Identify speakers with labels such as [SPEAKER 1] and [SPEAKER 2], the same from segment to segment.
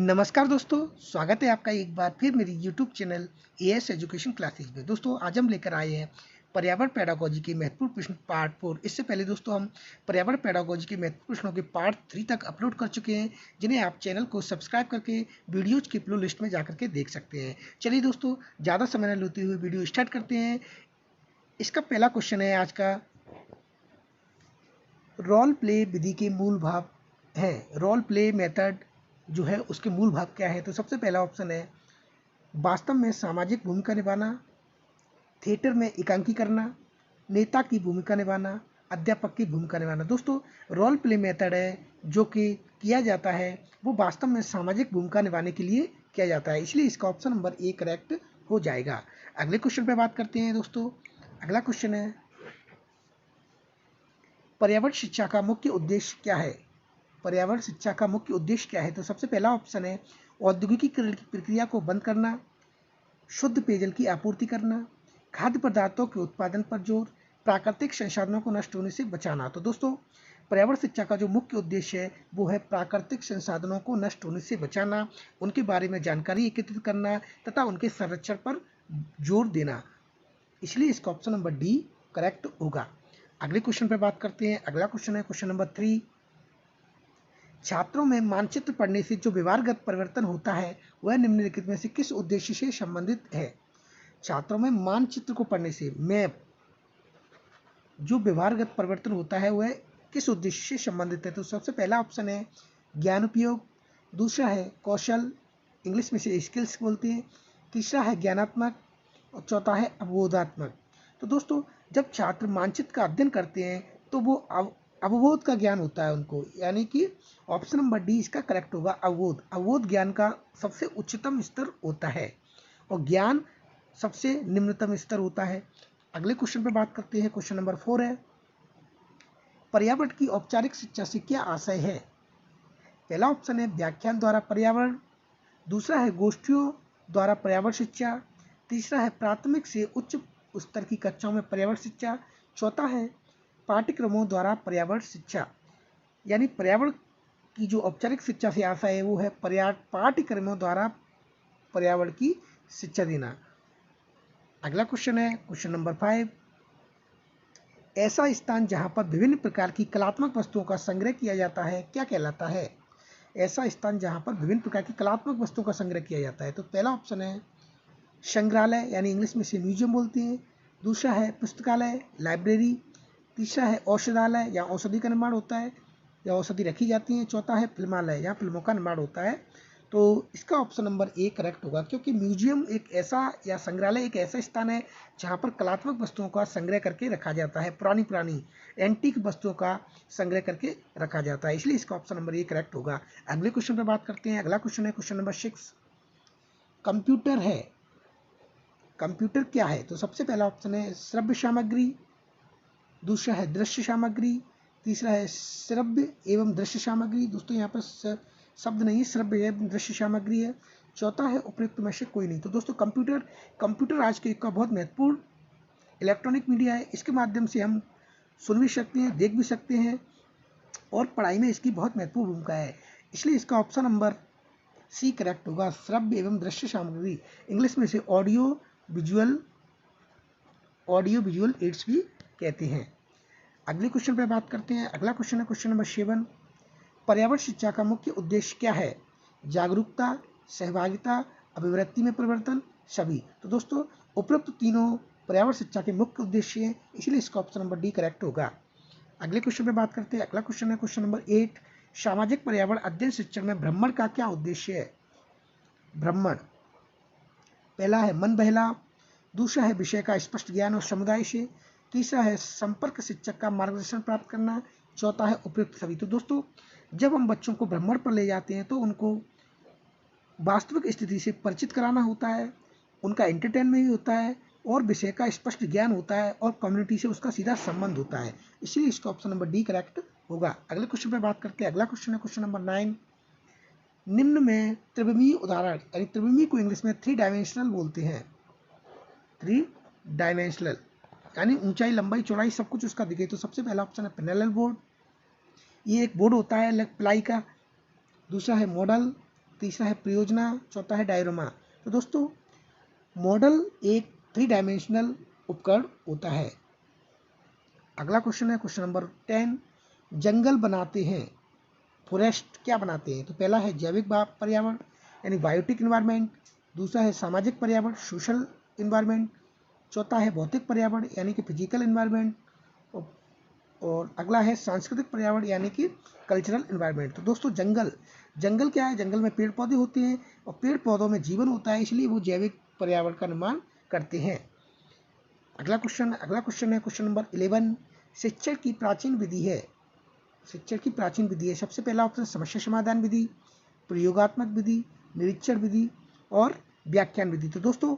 [SPEAKER 1] नमस्कार दोस्तों, स्वागत है आपका एक बार फिर मेरी YouTube channel as education classes में। दोस्तों आज हम लेकर आए हैं पर्यावरण पेडागोजी के महत्वपूर्ण प्रश्न पार्ट 4। इससे पहले दोस्तों हम पर्यावरण पेडागोजी के महत्वपूर्ण प्रश्नों के पार्ट 3 तक अपलोड कर चुके हैं, जिन्हें आप चैनल को सब्सक्राइब करके वीडियोज की प्ले लिस्ट में जाकर के देख सकते हैं। चलिए दोस्तों, ज़्यादा समय न लेते हुए वीडियो स्टार्ट करते हैं। इसका पहला क्वेश्चन है आज का, रोल प्ले विधि के मूल भाव हैं। रोल प्ले मेथड जो है उसके मूल भाव क्या है? तो सबसे पहला ऑप्शन है वास्तव में सामाजिक भूमिका निभाना, थिएटर में एकांकी करना, नेता की भूमिका निभाना, अध्यापक की भूमिका निभाना। दोस्तों रोल प्ले मेथड है जो कि किया जाता है वो वास्तव में सामाजिक भूमिका निभाने के लिए किया जाता है, इसलिए इसका ऑप्शन नंबर ए करेक्ट हो जाएगा। अगले क्वेश्चन पे बात करते हैं दोस्तों। अगला क्वेश्चन है पर्यावरण शिक्षा का मुख्य उद्देश्य क्या है? पर्यावरण शिक्षा का मुख्य उद्देश्य क्या है? तो सबसे पहला ऑप्शन है औद्योगिकीकरण की प्रक्रिया को बंद करना, शुद्ध पेयजल की आपूर्ति करना, खाद्य पदार्थों के उत्पादन पर जोर, प्राकृतिक संसाधनों को नष्ट होने से बचाना। तो दोस्तों पर्यावरण शिक्षा का जो मुख्य उद्देश्य है वो है प्राकृतिक संसाधनों को नष्ट होने से बचाना, उनके बारे में जानकारी एकत्रित करना तथा उनके संरक्षण पर जोर देना, इसलिए इसका ऑप्शन नंबर डी करेक्ट होगा। अगले क्वेश्चन पर बात करते हैं। अगला क्वेश्चन है क्वेश्चन नंबर 3, छात्रों में मानचित्र पढ़ने से जो व्यवहारगत परिवर्तन होता है वह निम्नलिखित में से किस उद्देश्य से संबंधित है? छात्रों में मानचित्र को पढ़ने से मैप जो व्यवहारगत परिवर्तन होता है वह किस उद्देश्य से संबंधित है? तो सबसे पहला ऑप्शन है ज्ञान उपयोग, दूसरा है कौशल, इंग्लिश में से स्किल्स बोलते हैं, तीसरा है ज्ञानात्मक और चौथा है अवबोधात्मक। तो दोस्तों जब छात्र मानचित्र का अध्ययन करते हैं तो वो अवबोध का ज्ञान होता है उनको, यानी कि ऑप्शन नंबर डी इसका करेक्ट होगा। अवबोध अवबोध ज्ञान का सबसे उच्चतम स्तर होता है और ज्ञान सबसे निम्नतम स्तर होता है। अगले क्वेश्चन पर बात करते हैं। क्वेश्चन नंबर 4 है पर्यावरण की औपचारिक शिक्षा से क्या आशय है? पहला ऑप्शन है व्याख्यान द्वारा पर्यावरण, दूसरा है गोष्ठियों द्वारा पर्यावरण शिक्षा, तीसरा है प्राथमिक से उच्च स्तर की कक्षाओं में पर्यावरण शिक्षा, चौथा है पाठ्यक्रमों द्वारा पर्यावरण शिक्षा। यानी पर्यावरण की जो औपचारिक शिक्षा से आशय है वो है पाठ्यक्रमों द्वारा पर्यावरण की शिक्षा देना। अगला क्वेश्चन है क्वेश्चन नंबर 5, ऐसा स्थान जहां पर विभिन्न प्रकार की कलात्मक वस्तुओं का संग्रह किया जाता है क्या कहलाता है? ऐसा स्थान जहां पर विभिन्न प्रकार की कलात्मक वस्तुओं का संग्रह किया जाता है। तो पहला ऑप्शन है संग्रहालय, यानी इंग्लिश में से म्यूजियम बोलते हैं, दूसरा है पुस्तकालय लाइब्रेरी, तीसरा है औषधालय, यहाँ औषधि का निर्माण होता है या औषधि रखी जाती है, चौथा है फिल्मालय, यहाँ फिल्मों का निर्माण होता है। तो इसका ऑप्शन नंबर ए करेक्ट होगा, क्योंकि म्यूजियम एक ऐसा या संग्रहालय एक ऐसा स्थान है जहाँ पर कलात्मक वस्तुओं का संग्रह करके रखा जाता है, पुरानी एंटीक वस्तुओं का संग्रह करके रखा जाता है, इसलिए इसका ऑप्शन नंबर ए करेक्ट होगा। अगले क्वेश्चन पर बात करते हैं। अगला क्वेश्चन है क्वेश्चन नंबर 6, कंप्यूटर है, कंप्यूटर क्या है? तो सबसे पहला ऑप्शन है श्रव्य सामग्री, दूसरा है दृश्य सामग्री, तीसरा है श्रव्य एवं दृश्य सामग्री। दोस्तों यहाँ पर शब्द नहीं, श्रव्य एवं दृश्य सामग्री है, चौथा है उपयुक्त में से कोई नहीं। तो दोस्तों कंप्यूटर आज के युग का बहुत महत्वपूर्ण इलेक्ट्रॉनिक मीडिया है, इसके माध्यम से हम सुन भी सकते हैं, देख भी सकते हैं और पढ़ाई में इसकी बहुत महत्वपूर्ण भूमिका है, इसलिए इसका ऑप्शन नंबर सी करेक्ट होगा, श्रव्य एवं दृश्य सामग्री, इंग्लिश में से ऑडियो विजुअल एड्स भी कहते हैं। अगले क्वेश्चन पर बात करते हैं। अगला क्वेश्चन है क्वेश्चन नंबर 7, पर्यावरण शिक्षा का मुख्य उद्देश्य क्या है? जागरूकता, सहभागिता, अभिवृत्ति में परिवर्तन, सभी। तो दोस्तों उपरोक्त तीनों पर्यावरण शिक्षा के मुख्य उद्देश्य हैं, इसलिए इसका ऑप्शन नंबर डी करेक्ट होगा। अगले क्वेश्चन पर बात करते हैं। अगला क्वेश्चन है क्वेश्चन नंबर 8, सामाजिक पर्यावरण अध्ययन शिक्षण में भ्रमण का क्या उद्देश्य है? भ्रमण पहला है मन बहलाव, दूसरा है विषय का स्पष्ट ज्ञान और समुदाय से, तीसरा है संपर्क शिक्षक का मार्गदर्शन प्राप्त करना, चौथा है उपयुक्त सभी। तो दोस्तों जब हम बच्चों को भ्रमण पर ले जाते हैं तो उनको वास्तविक स्थिति से परिचित कराना होता है, उनका एंटरटेनमेंट भी होता है और विषय का स्पष्ट ज्ञान होता है और कम्युनिटी से उसका सीधा संबंध होता है, इसलिए इसका ऑप्शन नंबर डी करेक्ट होगा। अगले क्वेश्चन पर बात करते हैं। अगला क्वेश्चन है क्वेश्चन नंबर 9, निम्न में त्रिविमीय उदाहरण, यानी त्रिविमीय को इंग्लिश में 3 डायमेंशनल बोलते हैं, 3 डायमेंशनल यानी ऊंचाई लंबाई चौड़ाई सब कुछ उसका दिखे। तो सबसे पहला ऑप्शन है पैरेलल बोर्ड, ये एक बोर्ड होता है प्लाई का, दूसरा है मॉडल, तीसरा है परियोजना, चौथा है डायरोमा। तो दोस्तों मॉडल एक 3 डायमेंशनल उपकरण होता है। अगला क्वेश्चन है क्वेश्चन नंबर 10, जंगल बनाते हैं, फॉरेस्ट क्या बनाते हैं? तो पहला है जैविक पर्यावरण यानी बायोटिक इन्वायरमेंट, दूसरा है सामाजिक पर्यावरण सोशल इन्वायरमेंट, चौथा है भौतिक पर्यावरण यानी कि फिजिकल इन्वायरमेंट, और अगला है सांस्कृतिक पर्यावरण यानी कि कल्चरल इन्वायरमेंट। तो दोस्तों जंगल क्या है? जंगल में पेड़ पौधे होते हैं और पेड़ पौधों में जीवन होता है, इसलिए वो जैविक पर्यावरण का निर्माण करते हैं। अगला क्वेश्चन है क्वेश्चन नंबर 11, शिक्षण की प्राचीन विधि है। शिक्षण की प्राचीन विधि है, सबसे पहला ऑप्शन समस्या समाधान विधि, प्रयोगात्मक विधि, निरीक्षण विधि और व्याख्यान विधि। तो दोस्तों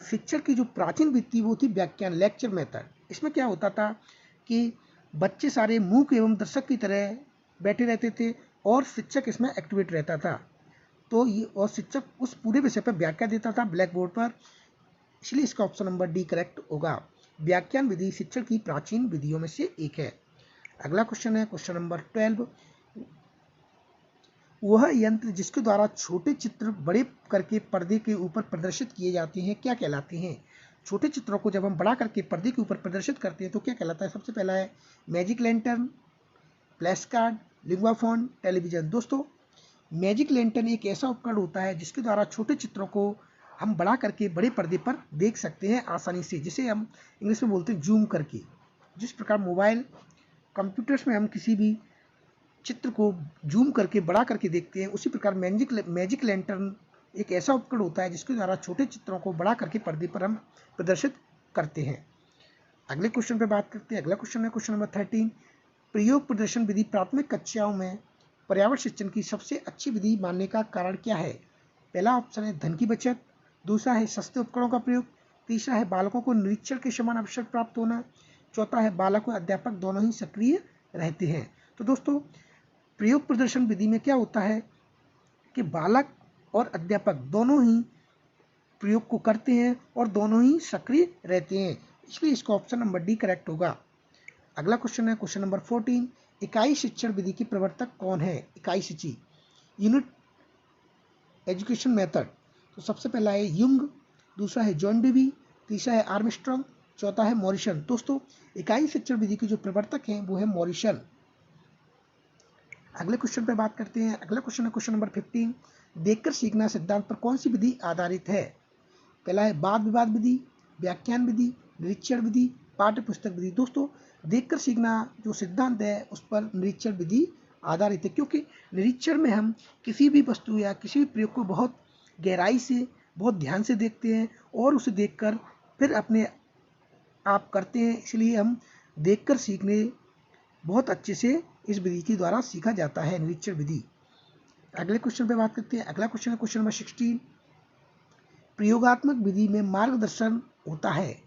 [SPEAKER 1] शिक्षण की जो प्राचीन विधि थी वो थी व्याख्यान, लेक्चर मेथड। इसमें क्या होता था कि बच्चे सारे मूक एवं दर्शक की तरह बैठे रहते थे और शिक्षक इसमें एक्टिवेट रहता था। तो ये और शिक्षक उस पूरे विषय पर व्याख्या देता था ब्लैक बोर्ड पर, इसलिए इसका ऑप्शन नंबर डी करेक्ट होगा। व्याख्यान विधि शिक्षण की प्राचीन विधियों में से एक है। अगला क्वेश्चन है क्वेश्चन नंबर 12, वह यंत्र जिसके द्वारा छोटे चित्र बड़े करके पर्दे के ऊपर प्रदर्शित किए जाते हैं क्या कहलाते हैं? छोटे चित्रों को जब हम बड़ा करके पर्दे के ऊपर प्रदर्शित करते हैं तो क्या कहलाता है? सबसे पहला है magic lantern, flash card, Linguaphone, television. दोस्तों मैजिक लैंटर्न एक ऐसा उपकरण होता है जिसके द्वारा छोटे चित्रों को हम बड़ा करके बड़े पर्दे पर देख सकते हैं आसानी से, जिसे हम इंग्लिश में बोलते हैं जूम करके। जिस प्रकार मोबाइल कंप्यूटर्स में हम किसी भी चित्र को जूम करके बड़ा करके देखते हैं, उसी प्रकार मैजिक लैंटर्न एक ऐसा उपकरण होता है जिसके द्वारा छोटे चित्रों को बड़ा करके पर्दे पर हम प्रदर्शित करते हैं। अगले क्वेश्चन पे बात करते हैं। अगला क्वेश्चन है क्वेश्चन नंबर 13, प्रयोग प्रदर्शन विधि प्राथमिक कक्षाओं में पर्यावरण शिक्षण की सबसे अच्छी विधि मानने का कारण क्या है? पहला ऑप्शन है धन की बचत, दूसरा है सस्ते उपकरणों का प्रयोग, तीसरा है बालकों को निरीक्षण के समान अवसर प्राप्त होना, चौथा है बालक और अध्यापक दोनों ही सक्रिय रहते हैं। तो दोस्तों प्रयोग प्रदर्शन विधि में क्या होता है कि बालक और अध्यापक दोनों ही प्रयोग को करते हैं और दोनों ही सक्रिय रहते हैं, इसलिए इसका ऑप्शन नंबर डी करेक्ट होगा। अगला क्वेश्चन है क्वेश्चन नंबर 14, इकाई शिक्षण विधि के प्रवर्तक कौन है? इकाई शिक्षी यूनिट एजुकेशन मेथड। तो सबसे पहला है युंग, दूसरा है जॉन डेवी, तीसरा है आर्मस्ट्रॉन्ग, चौथा है मॉरिसन। दोस्तों इकाई शिक्षण विधि के जो प्रवर्तक हैं वो है मॉरिसन। अगले क्वेश्चन पे बात करते हैं। अगला क्वेश्चन है क्वेश्चन नंबर 15, देखकर सीखना सिद्धांत पर कौन सी विधि आधारित है? पहला है वाद विवाद विधि, व्याख्यान विधि, निरीक्षण विधि, पाठ्य पुस्तक विधि। दोस्तों देखकर सीखना जो सिद्धांत है उस पर निरीक्षण विधि आधारित है, क्योंकि निरीक्षण में हम किसी भी वस्तु या किसी भी प्रयोग को बहुत गहराई से बहुत ध्यान से देखते हैं और उसे देखकर फिर अपने आप करते हैं, इसलिए हम देखकर सीखने बहुत अच्छे से इस विधि के द्वारा सीखा जाता है, निरीक्षण विधि। अगले क्वेश्चन पे बात करते हैं। अगला क्वेश्चन है क्वेश्चन नंबर 16, प्रयोगात्मक विधि में मार्गदर्शन होता है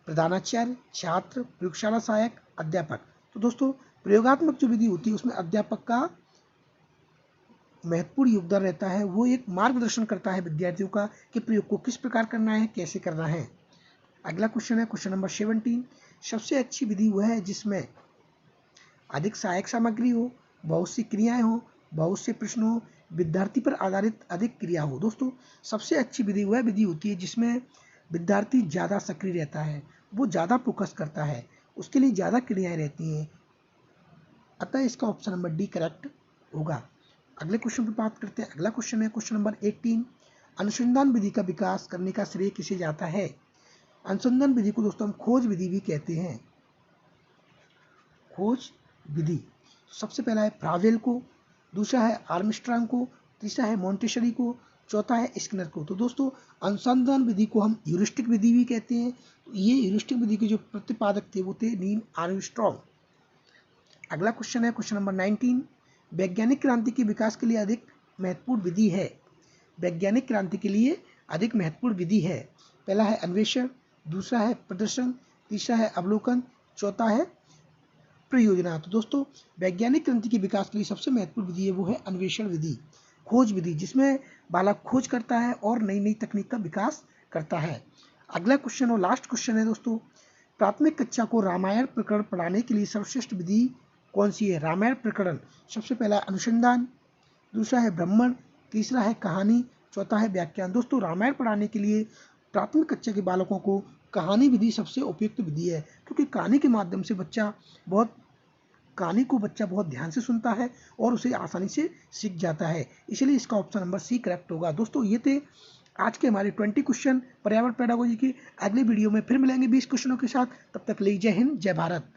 [SPEAKER 1] प्रधानाचार्य, छात्र, प्रयोगशाला सहायक, अध्यापक। तो दोस्तों प्रयोगात्मक जो विधि होती है उसमें अध्यापक का महत्वपूर्ण योगदान रहता है, वो एक मार्गदर्शन करता है विद्यार्थियों का कि प्रयोग को किस प्रकार करना है, कैसे करना है। अगला क्वेश्चन है क्वेश्चन नंबर 17, सबसे अच्छी विधि वह है जिसमें अधिक सहायक सामग्री हो, बहुत सी क्रियाएं हो, बहुत से प्रश्न हो, विद्यार्थी पर आधारित अधिक क्रिया हो। दोस्तों सबसे अच्छी विधि वह विधि होती है जिसमें विद्यार्थी ज़्यादा सक्रिय रहता है, वो ज़्यादा फोकस करता है, उसके लिए ज़्यादा क्रियाएं रहती हैं, अतः इसका ऑप्शन नंबर डी करेक्ट होगा। अगले क्वेश्चन पर बात करते हैं। अगला क्वेश्चन है क्वेश्चन नंबर 18, अनुसंधान विधि का विकास करने का श्रेय किसे जाता है? अनुसंधान विधि को दोस्तों हम खोज विधि भी कहते हैं। खोज विधि सबसे पहला है फ्रावेल को, दूसरा है आर्मस्ट्रांग को, तीसरा है मॉन्टेसरी को, चौथा है स्किनर को। तो दोस्तों अनुसंधान विधि को हम ह्यूरिस्टिक विधि भी कहते हैं। ये ह्यूरिस्टिक विधि के जो प्रतिपादक थे वो थे नील आर्मस्ट्रांग। अगला क्वेश्चन है क्वेश्चन नंबर 19, वैज्ञानिक क्रांति के विकास के लिए अधिक महत्वपूर्ण विधि है। वैज्ञानिक क्रांति के लिए अधिक महत्वपूर्ण विधि है, पहला है अन्वेषण, दूसरा है प्रदर्शन, तीसरा है अवलोकन, चौथा है प्रयोजना। तो दोस्तों वैज्ञानिक क्रांति के विकास के लिए सबसे महत्वपूर्ण विधि है वो है अन्वेषण विधि, खोज विधि, जिसमें बालक खोज करता है और नई नई तकनीक का विकास करता है। अगला क्वेश्चन और लास्ट क्वेश्चन है दोस्तों, प्राथमिक कक्षा को रामायण प्रकरण पढ़ाने के लिए सर्वश्रेष्ठ विधि कौन सी है? रामायण प्रकरण सबसे पहला अनुसंधान, दूसरा है भ्रमण, तीसरा है कहानी, चौथा है व्याख्यान। दोस्तों रामायण पढ़ाने के लिए प्राथमिक कक्षा के बालकों को कहानी विधि सबसे उपयुक्त विधि है, क्योंकि कहानी के माध्यम से कहानी को बच्चा बहुत ध्यान से सुनता है और उसे आसानी से सीख जाता है। इसलिए इसका ऑप्शन नंबर सी करेक्ट होगा। दोस्तों ये थे आज के हमारे 20 क्वेश्चन पर्यावरण पेडागोजी के। अगले वीडियो में फिर मिलेंगे 20 क्वेश्चनों के साथ। तब तक के लिए जय हिंद, जय भारत।